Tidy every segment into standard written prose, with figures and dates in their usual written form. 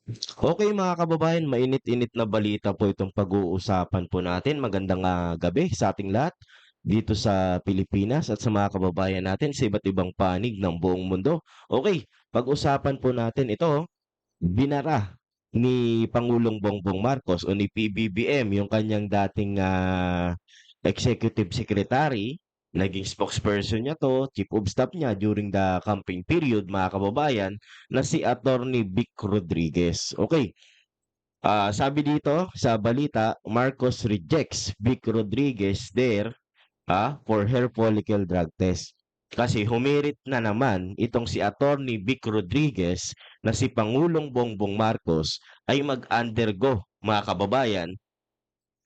Okay mga kababayan, mainit-init na balita po itong pag-uusapan po natin. Magandang gabi sa ating lahat dito sa Pilipinas at sa mga kababayan natin sa iba't ibang panig ng buong mundo. Okay, pag-usapan po natin ito, binara ni Pangulong Bongbong Marcos o ni PBBM yung kanyang dating executive secretary, naging spokesperson niya 'to, chief of staff niya during the campaign period mga kababayan, na si Attorney Vic Rodriguez. Okay. Sabi dito sa balita, Marcos rejects Vic Rodriguez there for hair follicle drug test. Kasi humirit na naman itong si Attorney Vic Rodriguez na si Pangulong Bongbong Marcos ay mag-undergo, mga kababayan,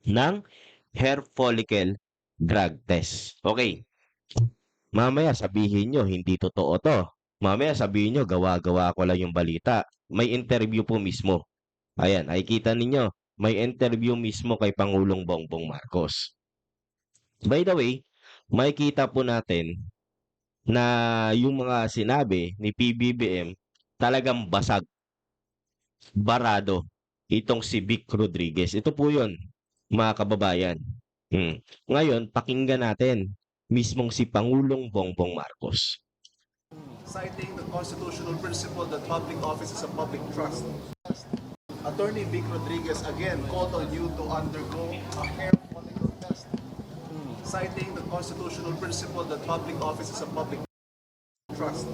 ng hair follicle drug test. Okay, mamaya sabihin nyo, hindi totoo to. Mamaya sabihin nyo, gawa-gawa ko lang yung balita. May interview po mismo. Ayan, ay kita ninyo, may interview mismo kay Pangulong Bongbong Marcos. By the way, makikita po natin na yung mga sinabi ni PBBM talagang basag, barado itong si Vic Rodriguez. Ito po yun, mga kababayan. Ngayon, pakinggan natin mismong si Pangulong Bongbong Marcos. Citing the constitutional principle that public office is a public trust. Attorney Vic Rodriguez again called on you to undergo a hair follicle test. Citing the constitutional principle that public office is a public trust.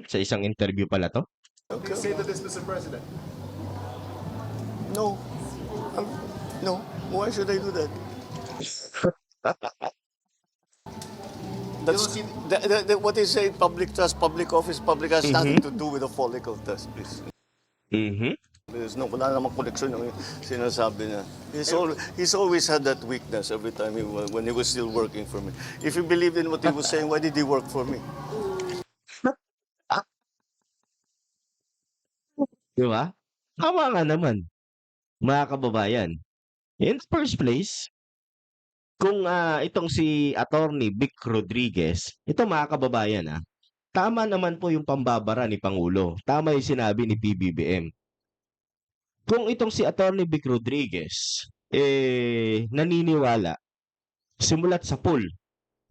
Sa isang interview pala to. Okay. Say to this, Mr. President. No. Um, no. Why should I do that? That's what they say. Public trust, public office, public has nothing to do with a follicle test, please. Mhm. There's no, wala namang connection yung sinasabi niya. He's always had that weakness every time when he was still working for me. If he believed in what he was saying, why did he work for me? Di ba? Tama nga naman, mga kababayan. In the first place, kung itong si Attorney Vic Rodriguez, ito mga kababayan tama naman po yung pambabara ni Pangulo. Tama yung sinabi ni PBBM. Kung itong si Attorney Vic Rodriguez, naniniwala, simulat sa pool,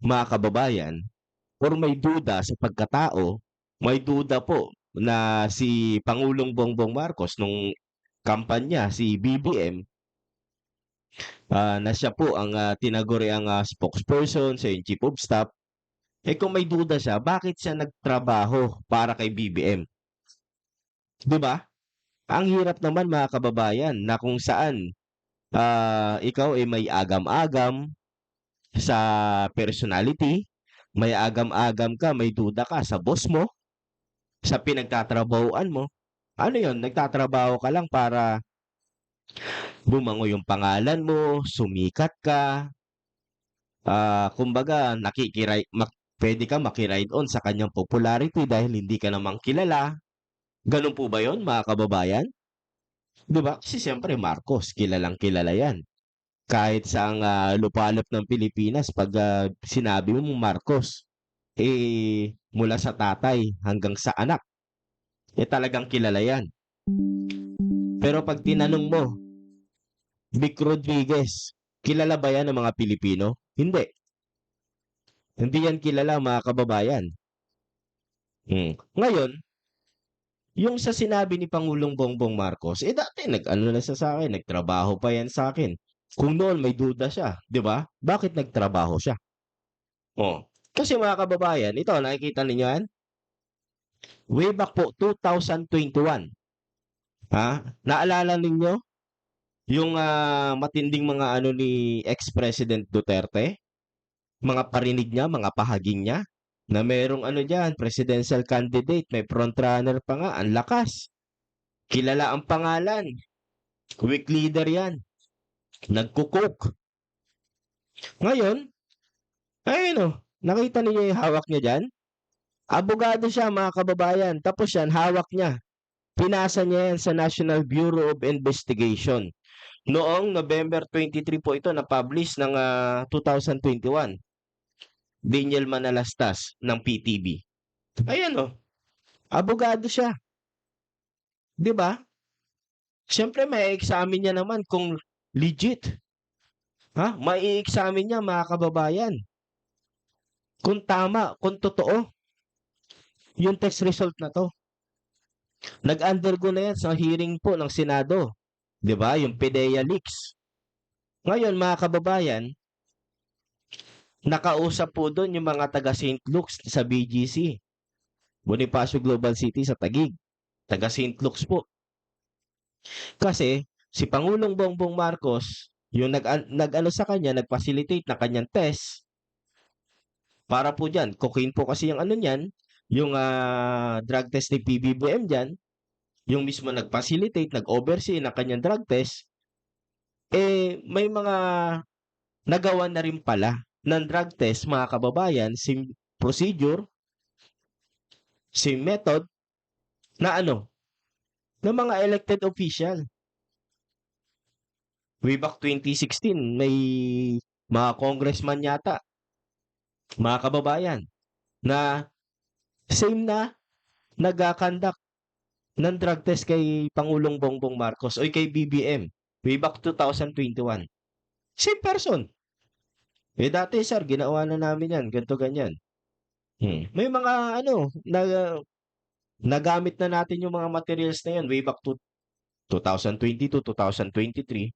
mga kababayan, or may duda sa pagkatao, may duda po na si Pangulong Bongbong Marcos nung kampanya, si BBM, na siya po ang tinaguriang spokesperson sa yung chief of staff, kung may duda siya, bakit siya nagtrabaho para kay BBM? 'Di ba? Ang hirap naman mga kababayan na kung saan ikaw ay may agam-agam sa personality, may agam-agam ka, may duda ka sa boss mo, sa pinagtatrabahuan mo. Ano 'yon? Nagtatrabaho ka lang para bumango yung pangalan mo, sumikat ka, kumbaga puwede kang maki-ride on sa kanyang popularity dahil hindi ka namang kilala. Gano'n po ba 'yun mga kababayan? 'Di ba? Kasi siyempre Marcos kilalang-kilala 'yan. Kahit saang lupalop ng Pilipinas 'pag sinabi mong Marcos, mula sa tatay hanggang sa anak, talagang kilala 'yan. Pero 'pag tinanong mo, Vic Rodriguez, kilala ba 'yan ng mga Pilipino? Hindi. Hindi 'yan kilala mga kababayan. Ngayon, yung sa sinabi ni Pangulong Bongbong Marcos, dati nag-ano na siya sa'kin, nagtrabaho pa 'yan sa'kin. Kung noon may duda siya, 'di ba? Bakit nagtrabaho siya? Oh, kasi mga kababayan, ito nakikita ninyo 'yan? Way back po 2021, naalala ninyo yung matinding mga ano ni ex-President Duterte? Mga parinig niya, mga pahaging niya, na merong ano diyan, presidential candidate, may frontrunner pa nga, ang lakas. Kilala ang pangalan, weak leader 'yan, nagko-coke. Ngayon, ayun nakita niyo yung hawak niya diyan? Abogado siya mga kababayan, tapos yan hawak niya, pinasa niya yan sa National Bureau of Investigation. Noong November 23 po ito na-publish ng 2021. Daniel Manalastas ng PTV. Ayan abogado siya, 'di ba? Siyempre mae-examine niya naman kung legit, ha? Mai-examine niya mga kababayan, kung tama, kung totoo yung test result na 'to. Nag-undergo na 'yan sa hearing po ng Senado, 'di ba, yung PDEA leaks. Ngayon mga kababayan, nakausap po dun yung mga taga St. Luke's sa BGC, Bonifacio Global City sa Taguig, taga St. Luke's po. Kasi si Pangulong Bongbong Marcos yung nag-ano sa kanya, nag-facilitate ng kanyang test para po diyan, cocaine po kasi yung ano niyan, yung, drug test ni PBBM diyan, yung mismo nag-facilitate, nag-oversee ng kanyang drug test, may mga nagawa na rin pala ng drug test mga kababayan, same procedure, same method na ano, ng mga elected official. Way back 2016 may mga congressman yata, mga kababayan, na same na nag-conduct ng drug test kay Pangulong Bongbong Marcos o kay BBM way back 2021. Same person. Dati sir, ginawa na namin yan, ganito ganyan. May mga ano, nagamit na natin yung mga materials na yan way back to 2022, 2023.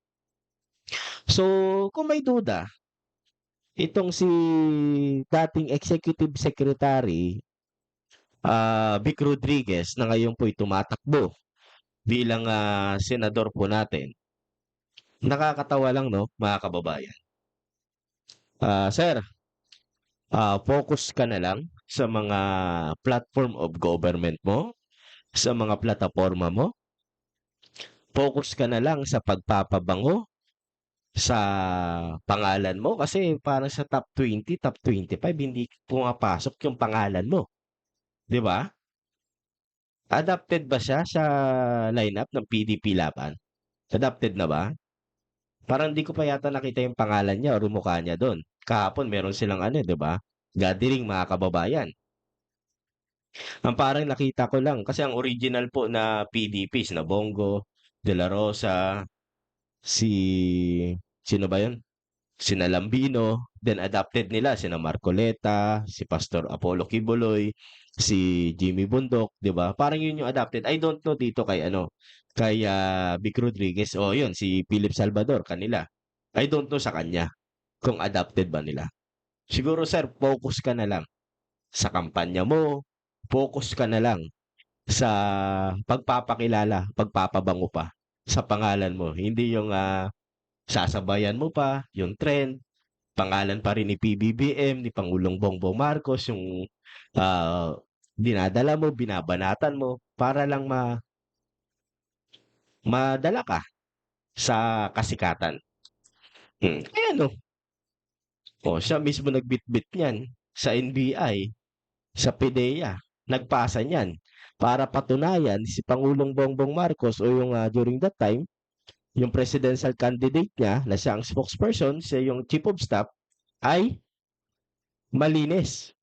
So, kung may duda, itong si dating Executive Secretary Vic Rodriguez na ngayon po'y tumatakbo bilang senador po natin. Nakakatawa lang, no, mga kababayan. Sir, focus ka na lang sa mga platform of government mo, sa mga plataforma mo. Focus ka na lang sa pagpapabango sa pangalan mo kasi parang sa top 20, top 25 hindi pumapasok yung pangalan mo, 'di ba? Adapted ba siya sa lineup ng PDP Laban? Adapted na ba? Parang hindi ko pa yata nakita yung pangalan niya o mukha niya doon. Kahapon meron silang ano, 'di ba? Gathering mga kababayan. Ang parang nakita ko lang kasi ang original po na PDP na Bongo, De La Rosa, si sino ba 'yun? Sina Lambino, then adapted nila sina Marcoleta, si Pastor Apollo Kibuloy, si Jimmy Bundok, 'di ba? Parang 'yun yung adapted. I don't know dito kay ano, kay Vic Rodriguez o 'yun si Philip Salvador kanila. I don't know sa kanya kung adapted ba nila. Siguro sir, focus ka na lang sa kampanya mo, focus ka na lang sa pagpapakilala, pagpapabango pa sa pangalan mo. Hindi yung sasabayan mo pa yung trend, pangalan pa rin ni PBBM, ni Pangulong Bongbong Marcos, yung dinadala mo, binabanatan mo para lang madala ka sa kasikatan. Kaya no, siya mismo nagbitbit niyan sa NBI, sa PDEA, nagpasa niyan para patunayan si Pangulong Bongbong Marcos o yung during that time, yung presidential candidate niya na siya ang spokesperson, siya yung chief of staff, ay malinis.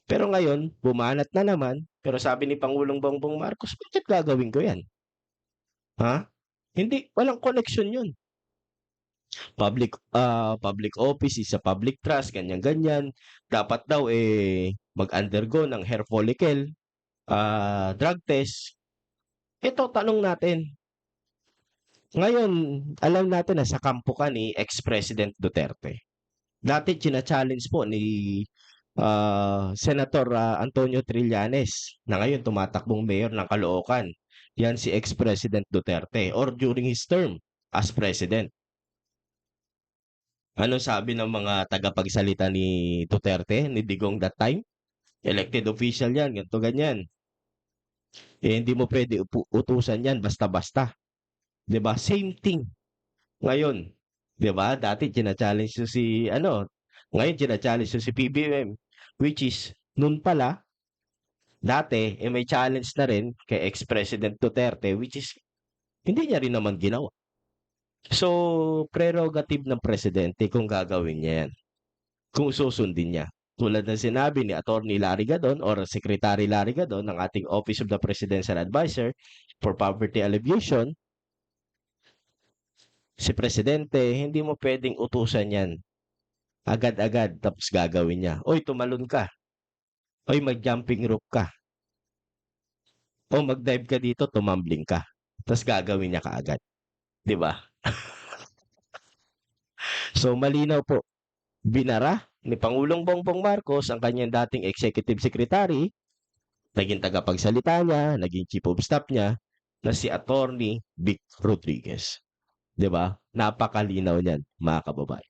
Pero ngayon, bumanat na naman, pero sabi ni Pangulong Bongbong Marcos, bakit gagawin ko yan? Ha? Hindi, walang connection yun. Public office is a public trust, ganyan-ganyan. Dapat daw mag-undergo ng hair follicle, drug test. Ito, tanong natin. Ngayon, alam natin na sa kampo ka ni ex-President Duterte. Dati china-challenge po ni Senator Antonio Trillanes na ngayon tumatakbong mayor ng Caloocan. Yan si ex-President Duterte or during his term as president. Ano sabi ng mga tagapagsalita ni Duterte, ni Digong that time? Elected official yan, ganito ganyan. Hindi mo pwede utusan yan basta-basta. 'Di ba? Same thing. Ngayon, 'di ba? Dati china-challenge si ngayon china-challenge si PBBM, which is noon pala dati may challenge na rin kay ex-President Duterte which is hindi niya rin naman ginawa. So, prerogative ng presidente kung gagawin niya yan, kung susundin niya. Tulad ng sinabi ni Attorney Larry Gadon or Secretary Larry Gadon ng ating Office of the Presidential Advisor for Poverty Alleviation, Si presidente, hindi mo pwedeng utusan yan agad-agad tapos gagawin niya. Oy, tumalon ka. Oy, mag-jumping rope ka. O mag-dive ka dito, tumambling ka. Tapos gagawin niya kaagad. 'Di ba? So malinaw po, binara ni Pangulong Bongbong Marcos ang kanyang dating executive secretary, naging tagapagsalita niya, naging chief of staff niya, na si Attorney Vic Rodriguez. 'Di ba? Napakalinaw niyan, mga kababayan.